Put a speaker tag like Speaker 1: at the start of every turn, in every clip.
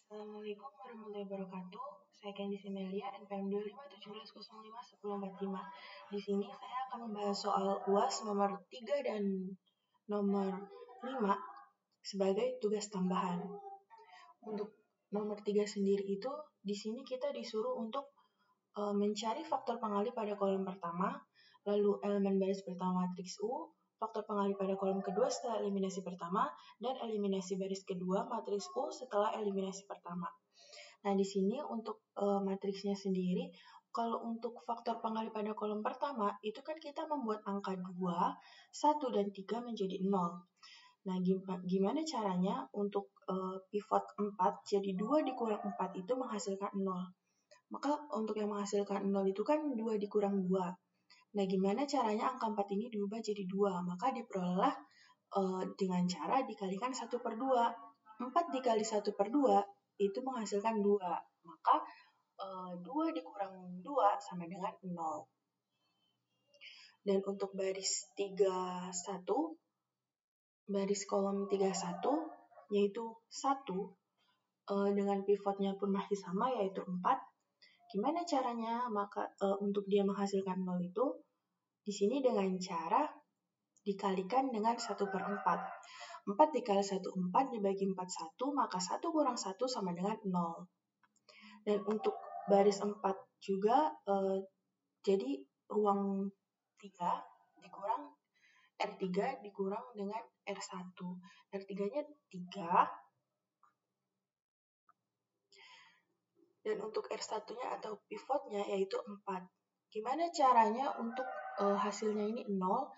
Speaker 1: Assalamualaikum warahmatullahi wabarakatuh. Saya Candy Simelia, NPM 2517051045. Di sini saya akan membahas soal UAS nomor 3 dan nomor 5 sebagai tugas tambahan. Untuk nomor 3 sendiri itu, di sini kita disuruh untuk mencari faktor pengalih pada kolom pertama, lalu elemen baris pertama matriks U, faktor pengalih pada kolom kedua setelah eliminasi pertama, dan eliminasi baris kedua matriks U setelah eliminasi pertama. Nah, di sini untuk matriksnya sendiri, kalau untuk faktor pengalih pada kolom pertama, itu kan kita membuat angka 2, 1, dan 3 menjadi 0. Nah, gimana caranya untuk pivot 4, jadi 2 dikurang 4 itu menghasilkan 0. Maka untuk yang menghasilkan 0 itu kan 2 dikurang 2. Nah, gimana caranya angka 4 ini diubah jadi 2? Maka diperoleh dengan cara dikalikan 1/2. 4 dikali 1/2 itu menghasilkan 2. Maka 2 dikurang 2 sama dengan 0. Dan untuk baris 31, baris kolom 31, yaitu 1, dengan pivotnya pun masih sama, yaitu 4. Gimana caranya? Maka untuk dia menghasilkan 0 itu, di sini dengan cara dikalikan dengan 1/4. 4 dikali 1, 4, dibagi 4, 1, maka 1 kurang 1 sama dengan 0. Dan untuk baris 4 juga, jadi ruang 3 dikurang R3 dikurang dengan R1. R3-nya 3, dan untuk R1-nya atau pivotnya yaitu 4. Gimana caranya untuk hasilnya ini 0?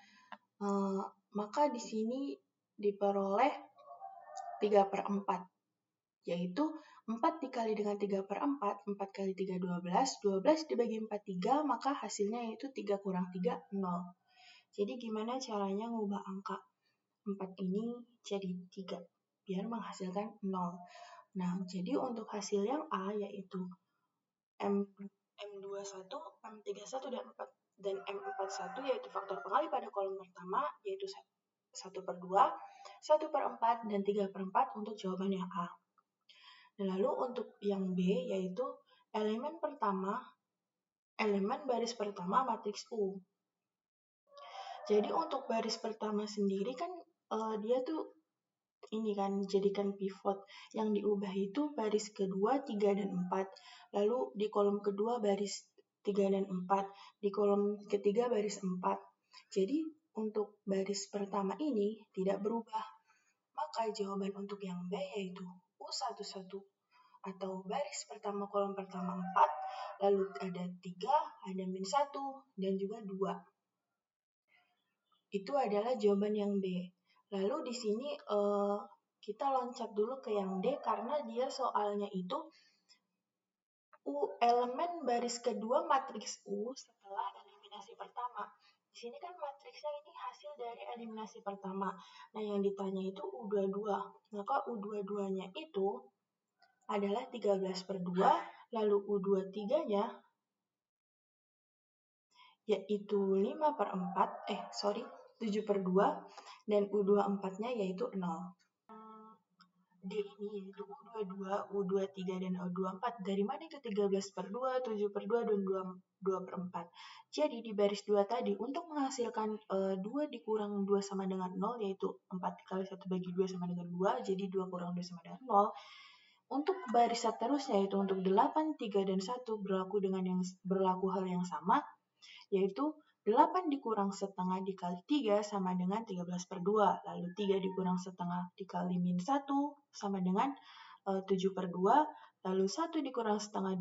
Speaker 1: Maka di sini diperoleh 3/4, yaitu 4 dikali dengan 3/4, 4 kali 3, 12, 12 dibagi 4, 3, maka hasilnya yaitu 3 kurang 3, 0. Jadi gimana caranya ngubah angka 4 ini jadi 3, biar menghasilkan 0. Nah, jadi untuk hasil yang A yaitu M21, M31, dan M41 yaitu faktor pengalih pada kolom pertama yaitu 1/2, 1/4, dan 3/4 untuk jawaban yang A. Lalu untuk yang B yaitu elemen baris pertama matriks U. Jadi untuk baris pertama sendiri kan dia tuh ini kan jadikan pivot. Yang diubah itu baris kedua 3 dan 4. Lalu di kolom kedua baris 3 dan 4. Di kolom ketiga baris 4. Jadi untuk baris pertama ini tidak berubah. Maka jawaban untuk yang B yaitu U11 atau baris pertama kolom pertama 4, lalu ada 3, ada -1, dan juga 2. Itu adalah jawaban yang B. Lalu di sini kita loncat dulu ke yang D karena dia soalnya itu elemen baris kedua matriks U setelah eliminasi pertama. Di sini kan matriksnya ini hasil dari eliminasi pertama. Nah, yang ditanya itu U22. Maka U22-nya itu adalah 13/2, lalu U23-nya yaitu 7/2, dan U24-nya yaitu 0. D ini yaitu U22, U23, dan U24. Dari mana itu 13/2, 7/2, dan 2/4? Jadi di baris 2 tadi, untuk menghasilkan 2 dikurang 2 sama dengan 0, yaitu 4 dikali 1 bagi 2 sama dengan 2, jadi 2 kurang 2 sama dengan 0. Untuk baris seterusnya, yaitu untuk 8, 3, dan 1, berlaku hal yang sama, yaitu 8 dikurang setengah dikali 3 sama dengan 13/2. Lalu 3 dikurang setengah dikali -1 sama dengan 7/2. Lalu 1 dikurang setengah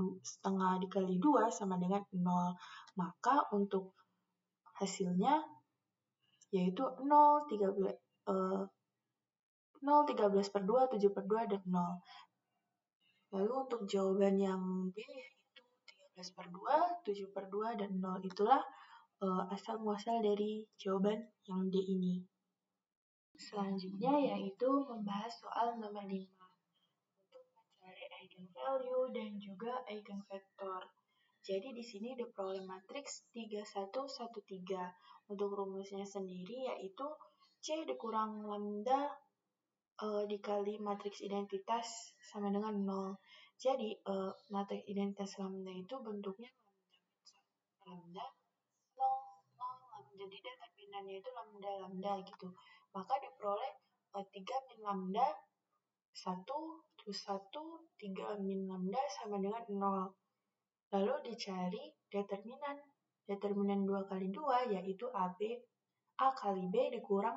Speaker 1: dikali 2 sama dengan 0. Maka untuk hasilnya yaitu 0, 13/2, 7/2, dan 0. Lalu untuk jawaban yang B yaitu 13/2, 7/2, dan 0. Itulah asal muasal dari jawaban yang D ini. Selanjutnya yaitu membahas soal nomor 5 untuk mencari eigenvalue dan juga eigenvektor. Jadi di sini diperoleh matriks 3113. Untuk rumusnya sendiri yaitu C dikurang lambda dikali matriks identitas sama dengan 0. Jadi, matriks identitas lambda itu bentuknya lambda 0, 0. Jadi determinannya itu lambda, lambda gitu. Maka diperoleh 3 min lambda 1 plus 1, 3 min lambda sama dengan 0. Lalu dicari determinan. Determinan 2 kali 2 yaitu A kali B dikurang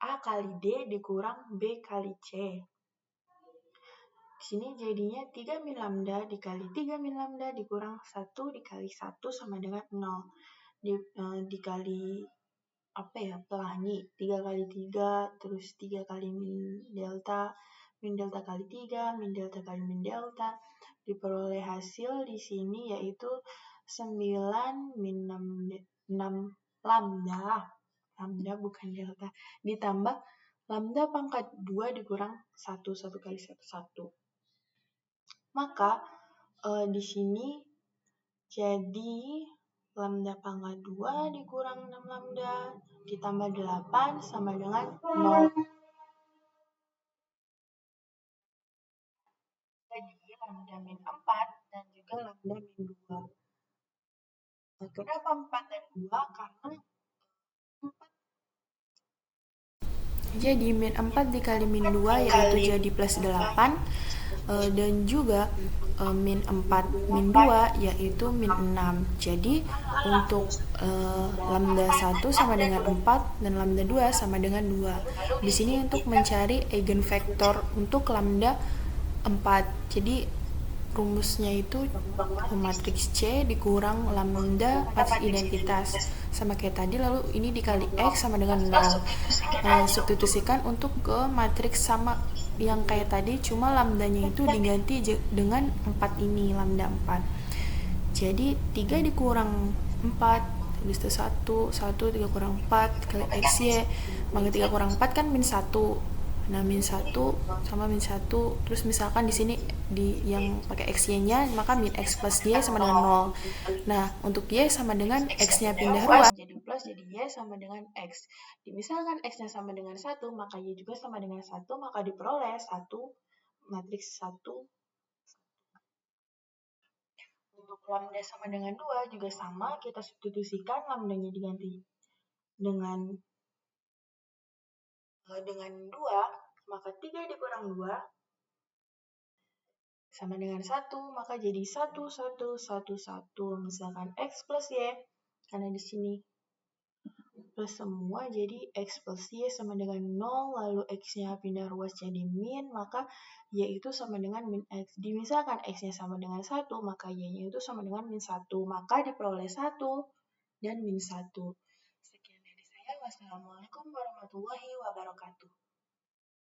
Speaker 1: A kali D dikurang B kali C. Di sini jadinya 3 min lambda dikali 3 min lambda dikurang 1 dikali 1 sama dengan 0. Dikali pelangi 3 kali 3 terus 3 kali min delta kali 3 min delta kali min delta, diperoleh hasil di sini yaitu 9 min 6 lambda bukan delta ditambah lambda pangkat 2 dikurang 1 kali 1 1. Maka di sini jadi lambda pangkat 2 dikurang 6 lambda ditambah 8 sama dengan 0. Jadi lambda min 4 dan juga lambda min 2. Kenapa 4 dan 2? Karena 4.
Speaker 2: Jadi min 4 dikali min 2 yaitu jadi plus 8. Dan juga min 4 min 2 yaitu min 6. Jadi untuk lambda 1 sama dengan 4 dan lambda 2 sama dengan 2. Di sini untuk mencari eigenvektor untuk lambda 4. Jadi rumusnya itu matriks C dikurang lambda matriks identitas sama kayak tadi, lalu ini dikali X sama dengan 0. Substitusikan untuk ke matriks sama yang kayak tadi, cuma lambdanya itu diganti dengan 4 ini, lambda 4. Jadi 3 dikurang 4 habis itu 1 3 kurang 4 kali XY, maka 3 kurang 4 kan min 1. Nah, min 1 sama min 1. Terus misalkan di sini yang pakai XY-nya, maka min X plus Y sama dengan 0. Nah, untuk Y sama dengan X-nya pindah ruas.
Speaker 1: Jadi plus, jadi Y sama dengan X. Misalkan X-nya sama dengan 1, maka Y juga sama dengan 1, maka diperoleh 1, matriks 1. Untuk lambda sama dengan 2 juga sama, kita substitusikan, lambdanya diganti dengan 2, maka 3 dikurang 2 sama dengan 1, maka jadi 1, 1, 1, 1. Misalkan X plus Y, karena di sini plus semua, jadi X plus Y sama dengan 0, lalu X-nya pindah ruas jadi min, maka Y itu sama dengan min X. Misalkan X-nya sama dengan 1, maka Y-nya itu sama dengan min 1, maka diperoleh 1 dan min 1. Sekian dari saya. Wassalamualaikum warahmatullahi wabarakatuh.